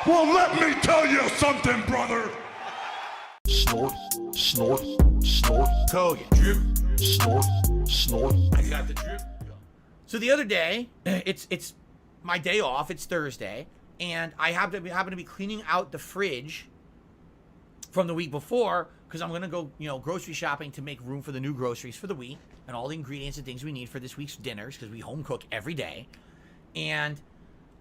Well, let me tell you something, brother. Snort, snort, snort. Kogan. Drip. Snort, snort. I got the drip. So the other day, it's my day off. It's Thursday, and I happen to be cleaning out the fridge from the week before because I'm gonna go, grocery shopping to make room for the new groceries for the week and all the ingredients and things we need for this week's dinners because we home cook every day. And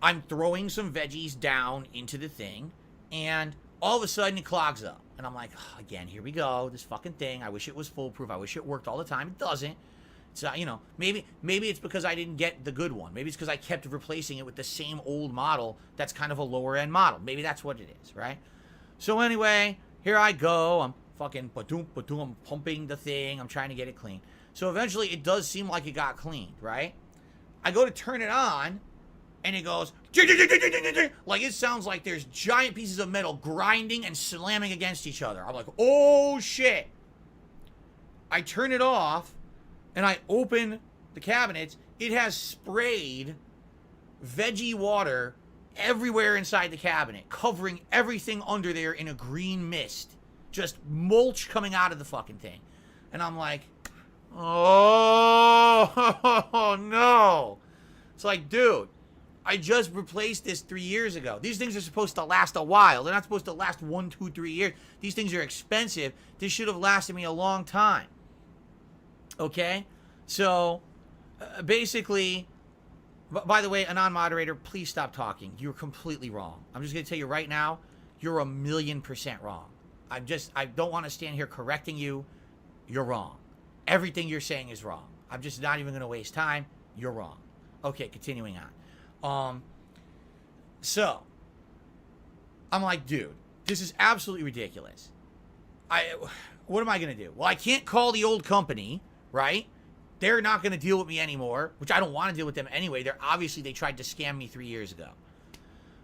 I'm throwing some veggies down into the thing, and all of a sudden it clogs up. And I'm like, oh, again, here we go, this fucking thing. I wish it was foolproof. I wish it worked all the time. It doesn't. So, maybe it's because I didn't get the good one. Maybe it's because I kept replacing it with the same old model that's kind of a lower end model. Maybe that's what it is, right? So anyway, here I go. I'm fucking I'm pumping the thing. I'm trying to get it clean. So eventually it does seem like it got cleaned, right? I go to turn it on, and it goes, like it sounds like there's giant pieces of metal grinding and slamming against each other. I'm like, oh shit. I turn it off, and I open the cabinets. It has sprayed veggie water everywhere inside the cabinet, covering everything under there in a green mist. Just mulch coming out of the fucking thing. And I'm like, oh no. It's like, dude, I just replaced this 3 years ago. These things are supposed to last a while. They're not supposed to last 1, 2, 3 years. These things are expensive. This should have lasted me a long time. Okay? So, basically, by the way, a non-moderator, please stop talking. You're completely wrong. I'm just going to tell you right now, you're 1,000,000% wrong. I don't want to stand here correcting you. You're wrong. Everything you're saying is wrong. I'm just not even going to waste time. You're wrong. Okay, continuing on. So, I'm like, dude, this is absolutely ridiculous. What am I going to do? Well, I can't call the old company, right? They're not going to deal with me anymore, which I don't want to deal with them anyway. They tried to scam me 3 years ago.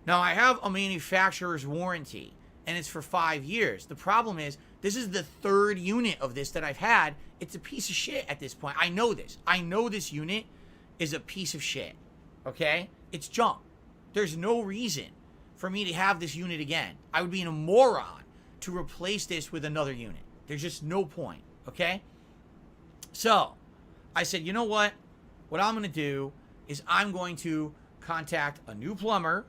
Now, I have a manufacturer's warranty, and it's for 5 years. The problem is, this is the third unit of this that I've had. It's a piece of shit at this point. I know this. I know this unit is a piece of shit. Okay? It's junk. There's no reason for me to have this unit again. I would be a moron to replace this with another unit. There's just no point. Okay? So, I said, you know what? What I'm going to do is I'm going to contact a new plumber.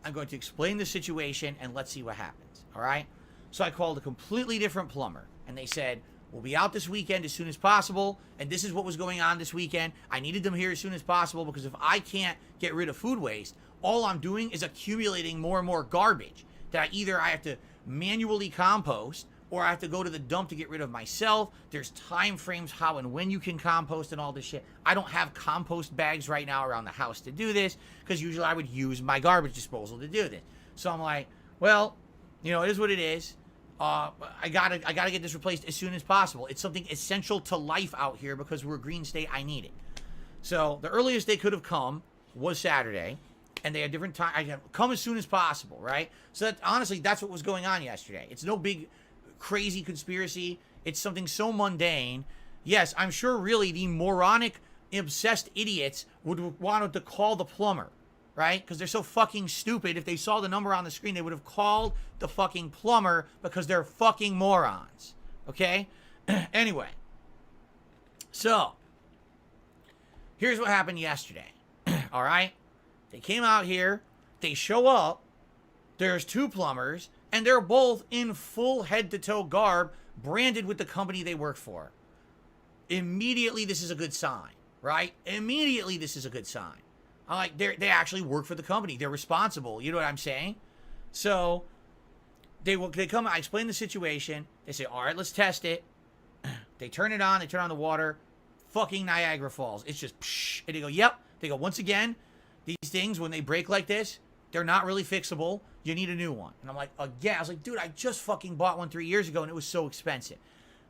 I'm going to explain the situation, and let's see what happens. All right? So I called a completely different plumber, and they said, we'll be out this weekend as soon as possible, and this is what was going on this weekend. I needed them here as soon as possible because if I can't get rid of food waste, all I'm doing is accumulating more and more garbage that I have to manually compost, or I have to go to the dump to get rid of myself. There's time frames how and when you can compost and all this shit. I don't have compost bags right now around the house to do this because usually I would use my garbage disposal to do this. So I'm like, well, it is what it is. I gotta get this replaced as soon as possible. It's something essential to life out here because we're a green state. I need it. So the earliest they could have come was Saturday, and they had different time. I can come as soon as possible, right? So honestly, that's what was going on yesterday. It's no big crazy conspiracy. It's something so mundane. Yes, I'm sure really the moronic, obsessed idiots would want to call the plumber, right? Because they're so fucking stupid. If they saw the number on the screen, they would have called the fucking plumber because they're fucking morons. Okay? Anyway. So, here's what happened yesterday. All right? They came out here. They show up. There's two plumbers, and they're both in full head-to-toe garb, branded with the company they work for. Immediately, this is a good sign, right? Immediately, this is a good sign. I'm like, they actually work for the company. They're responsible. You know what I'm saying? So, they come, I explain the situation. They say, all right, let's test it. They turn it on. They turn on the water. Fucking Niagara Falls. It's just, psh, and they go, yep. They go, once again, these things, when they break like this, they're not really fixable. You need a new one. And I'm like, again, I was like, dude, I just fucking bought one 3 years ago, and it was so expensive.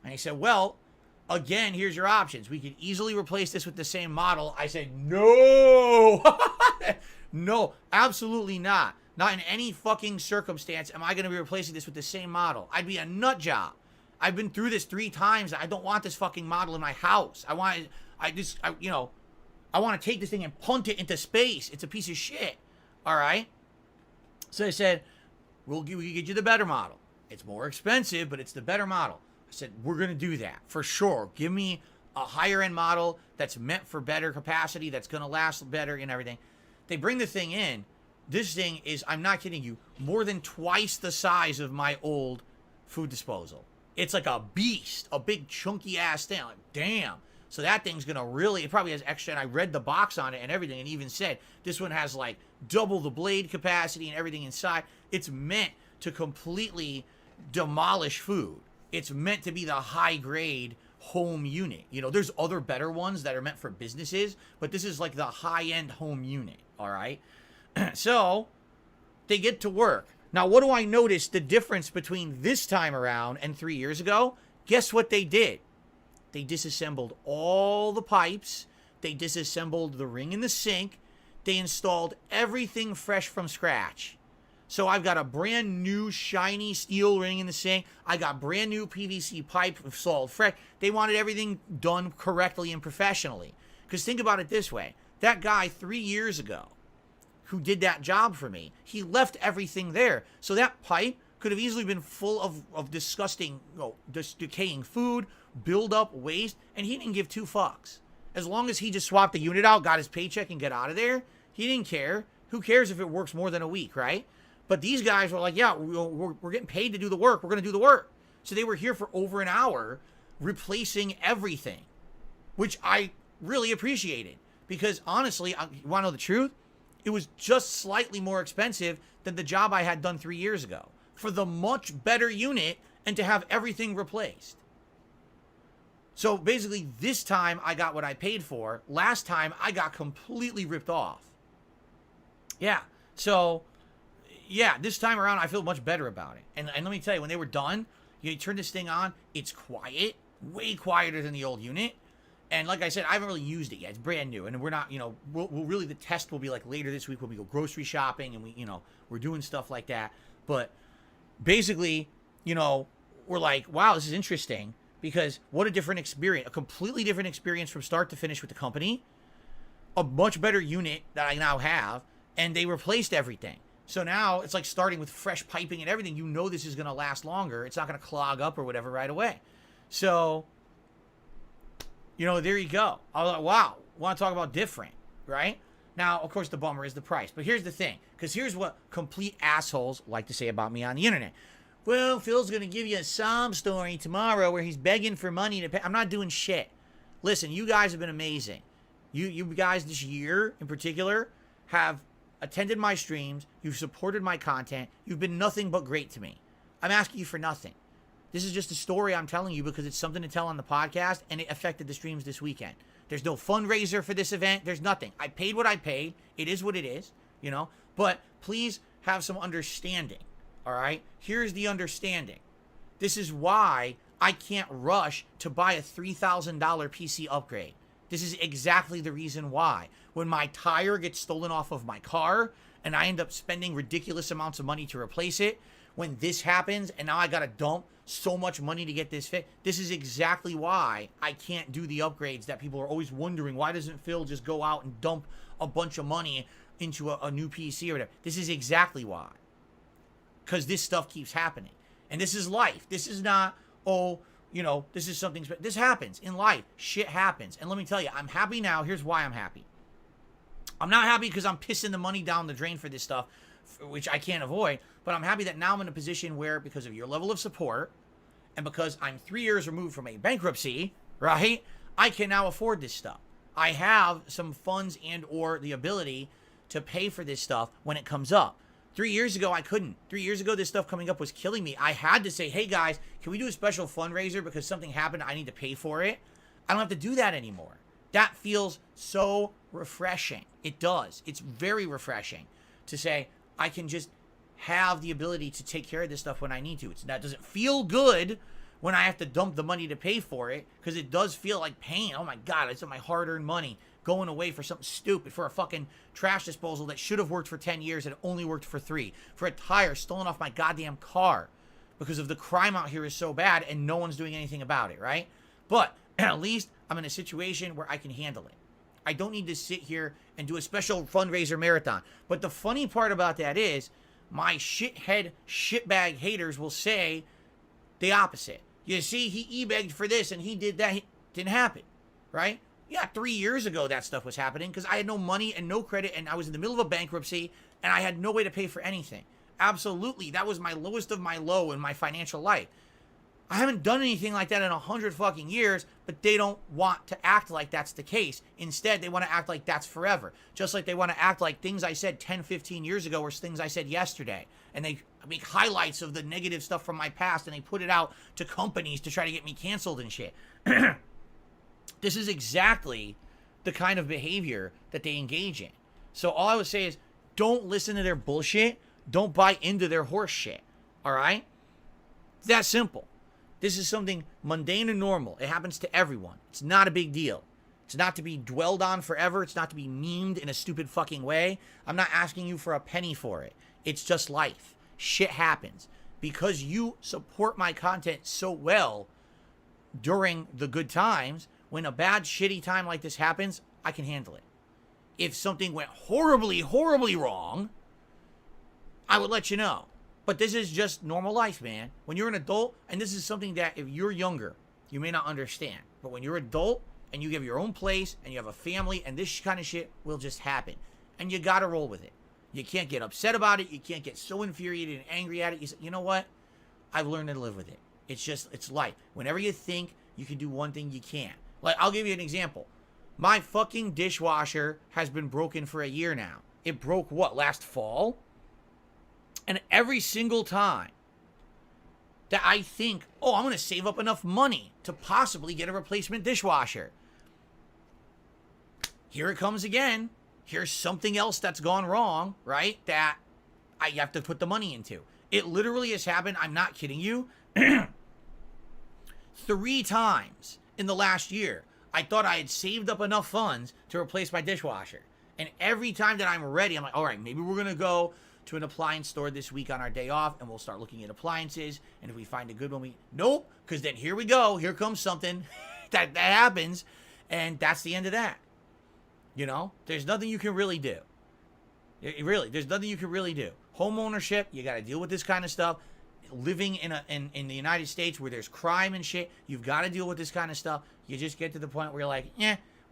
And he said, well, again, here's your options. We could easily replace this with the same model. I said, no. No, absolutely not. Not in any fucking circumstance am I going to be replacing this with the same model. I'd be a nut job. I've been through this 3 times. I don't want this fucking model in my house. I want to take this thing and punt it into space. It's a piece of shit. All right? So I said, we can get you the better model. It's more expensive, but it's the better model. I said, we're going to do that for sure. Give me a higher end model that's meant for better capacity, that's going to last better and everything. They bring the thing in. This thing is, I'm not kidding you, more than twice the size of my old food disposal. It's like a beast, a big chunky ass thing. Like, damn. So that thing's going to really, it probably has extra, and I read the box on it and everything, and even said, this one has like double the blade capacity and everything inside. It's meant to completely demolish food. It's meant to be the high grade home unit. You know, there's other better ones that are meant for businesses, but this is like the high end home unit. All right. So they get to work. Now, what do I notice the difference between this time around and 3 years ago? Guess what they did? They disassembled all the pipes. They disassembled the ring in the sink. They installed everything fresh from scratch. So I've got a brand new shiny steel ring in the sink. I got brand new PVC pipe installed fresh. They wanted everything done correctly and professionally. Because think about it this way. That guy 3 years ago who did that job for me, he left everything there. So that pipe could have easily been full of disgusting, just decaying food, build up waste, and he didn't give two fucks. As long as he just swapped the unit out, got his paycheck, and get out of there, he didn't care. Who cares if it works more than a week, right? But these guys were like, yeah, we're getting paid to do the work. We're going to do the work. So they were here for over an hour replacing everything, which I really appreciated. Because honestly, you want to know the truth? It was just slightly more expensive than the job I had done 3 years ago for the much better unit and to have everything replaced. So basically, this time I got what I paid for. Last time I got completely ripped off. Yeah. So, yeah, this time around I feel much better about it. And let me tell you, when they were done, you turn this thing on, it's quiet, way quieter than the old unit. And like I said, I haven't really used it yet. It's brand new. And we're not, we'll really, the test will be like later this week when we go grocery shopping and we're doing stuff like that. But basically, we're like, wow, this is interesting because what a different experience, a completely different experience from start to finish with the company, a much better unit that I now have, and they replaced everything. So now it's like starting with fresh piping and everything. This is going to last longer. It's not going to clog up or whatever right away. So, there you go. I was like, wow, want to talk about different, right? Now, of course, the bummer is the price. But here's the thing, because here's what complete assholes like to say about me on the internet. Well, Phil's going to give you a sob story tomorrow where he's begging for money to pay. I'm not doing shit. Listen, you guys have been amazing. You guys this year in particular have attended my streams. You've supported my content. You've been nothing but great to me. I'm asking you for nothing. This is just a story I'm telling you because it's something to tell on the podcast, and it affected the streams this weekend. There's no fundraiser for this event. There's nothing. I paid what I paid. It is what it is, But please have some understanding, all right? Here's the understanding. This is why I can't rush to buy a $3,000 PC upgrade. This is exactly the reason why. When my tire gets stolen off of my car and I end up spending ridiculous amounts of money to replace it, when this happens and now I gotta dump so much money to get this fit, this is exactly why I can't do the upgrades that people are always wondering. Why doesn't Phil just go out and dump a bunch of money into a new PC or whatever? This is exactly why. Because this stuff keeps happening. And this is life. This is not, this is something, this happens in life. Shit happens. And let me tell you, I'm happy now. Here's why I'm happy. I'm not happy because I'm pissing the money down the drain for this stuff, which I can't avoid. But I'm happy that now I'm in a position where, because of your level of support, and because I'm 3 years removed from a bankruptcy, right, I can now afford this stuff. I have some funds and or the ability to pay for this stuff when it comes up. 3 years ago, I couldn't. 3 years ago, this stuff coming up was killing me. I had to say, hey, guys, can we do a special fundraiser because something happened, I need to pay for it? I don't have to do that anymore. That feels so refreshing. It does. It's very refreshing to say, I can just have the ability to take care of this stuff when I need to. That doesn't feel good when I have to dump the money to pay for it, because it does feel like pain. Oh my God, it's my hard-earned money going away for something stupid, for a fucking trash disposal that should have worked for 10 years and only worked for 3, for a tire stolen off my goddamn car because of the crime out here is so bad and no one's doing anything about it, right? But at least I'm in a situation where I can handle it. I don't need to sit here and do a special fundraiser marathon. But the funny part about that is, my shithead, shitbag haters will say the opposite. You see, he e-begged for this and he did that. It didn't happen, right? Yeah, 3 years ago that stuff was happening because I had no money and no credit and I was in the middle of a bankruptcy and I had no way to pay for anything. Absolutely, that was my lowest of my low in my financial life. I haven't done anything like that in 100 fucking years, but they don't want to act like that's the case. Instead, they want to act like that's forever. Just like they want to act like things I said 10, 15 years ago were things I said yesterday. And they make highlights of the negative stuff from my past and they put it out to companies to try to get me canceled and shit. This is exactly the kind of behavior that they engage in. So all I would say is don't listen to their bullshit. Don't buy into their horse shit. All right? It's that simple. This is something mundane and normal. It happens to everyone. It's not a big deal. It's not to be dwelled on forever. It's not to be memed in a stupid fucking way. I'm not asking you for a penny for it. It's just life. Shit happens. Because you support my content so well during the good times, when a bad, shitty time like this happens, I can handle it. If something went horribly, horribly wrong, I would let you know. But this is just normal life, man. When you're an adult, and this is something that if you're younger, you may not understand. But when you're an adult and you have your own place and you have a family and this kind of shit will just happen. And you gotta roll with it. You can't get upset about it. You can't get so infuriated and angry at it. You say, you know what? I've learned to live with it. It's life. Whenever you think you can do one thing, you can't. Like, I'll give you an example. My fucking dishwasher has been broken for a year now. It broke, what, last fall? And every single time that I think, oh, I'm going to save up enough money to possibly get a replacement dishwasher, here it comes again. Here's something else that's gone wrong, right? That I have to put the money into. It literally has happened, I'm not kidding you, 3 times in the last year. I thought I had saved up enough funds to replace my dishwasher. And every time that I'm ready, I'm like, all right, maybe we're going to go to an appliance store this week on our day off and we'll start looking at appliances. And if we find a good one, nope, because then here we go. Here comes something that happens. And that's the end of that. You know, there's nothing you can really do. There's nothing you can really do. Home ownership, you got to deal with this kind of stuff. Living in the United States where there's crime and shit, you've got to deal with this kind of stuff. You just get to the point where you're like,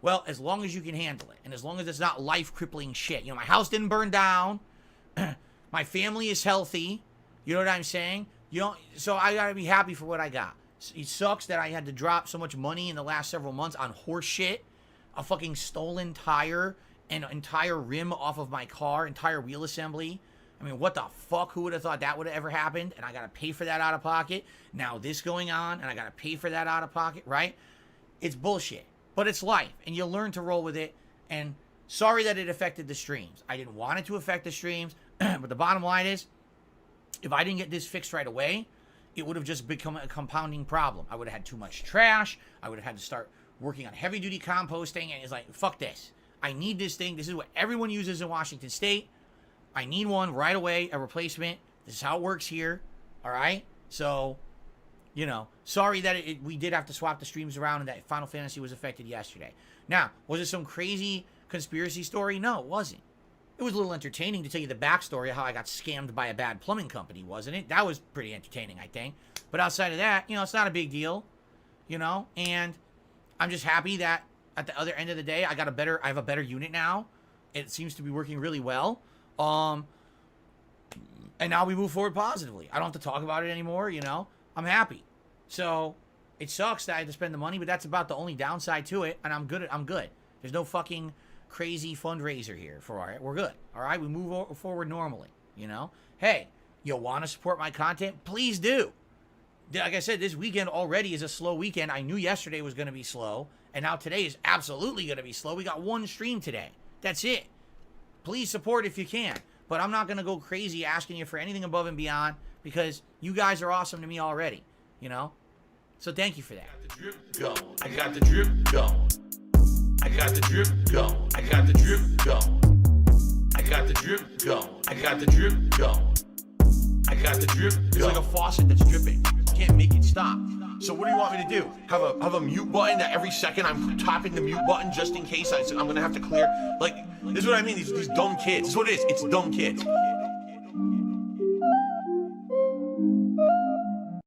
well, as long as you can handle it. And as long as it's not life-crippling shit. You know, my house didn't burn down. My family is healthy. You know what I'm saying? So I got to be happy for what I got. It sucks that I had to drop so much money in the last several months on horse shit. A fucking stolen tire, an entire rim off of my car, entire wheel assembly. I mean, what the fuck? Who would have thought that would have ever happened? And I got to pay for that out of pocket. Now this going on, and I got to pay for that out of pocket, right? It's bullshit. But it's life, and you learn to roll with it. And sorry that it affected the streams. I didn't want it to affect the streams, but the bottom line is, if I didn't get this fixed right away, it would have just become a compounding problem. I would have had too much trash. I would have had to start working on heavy-duty composting, and it's like, fuck this. I need this thing. This is what everyone uses in Washington State. I need one right away, a replacement. This is how it works here, all right? So, you know, sorry that we did have to swap the streams around and that Final Fantasy was affected yesterday. Now, was it some crazy conspiracy story? No, it wasn't. It was a little entertaining to tell you the backstory of how I got scammed by a bad plumbing company, wasn't it? That was pretty entertaining, I think. But outside of that, you know, it's not a big deal, you know? And I'm just happy that at the other end of the day, I have a better unit now. It seems to be working really well. And now we move forward positively. I don't have to talk about it anymore, you know? I'm happy. So, it sucks that I had to spend the money, but that's about the only downside to it, and I'm good. There's no fucking crazy fundraiser here for it. We're good, all right? We move forward normally, you know? Hey, you want to support my content? Please do. Like I said, this weekend already is a slow weekend. I knew yesterday was going to be slow, and now today is absolutely going to be slow. We got one stream today. That's it. Please support if you can. But I'm not going to go crazy asking you for anything above and beyond because you guys are awesome to me already, you know? So thank you for that. I got the drip going. I got the drip going. I got the drip going. I got the drip going. I got the drip going. I got the drip going. It's like a faucet that's dripping. You can't make it stop. So what do you want me to do? Have a mute button that every second I'm tapping the mute button just in case I'm gonna have to clear. Like, this is what I mean, these dumb kids. This is what it is, it's dumb kids.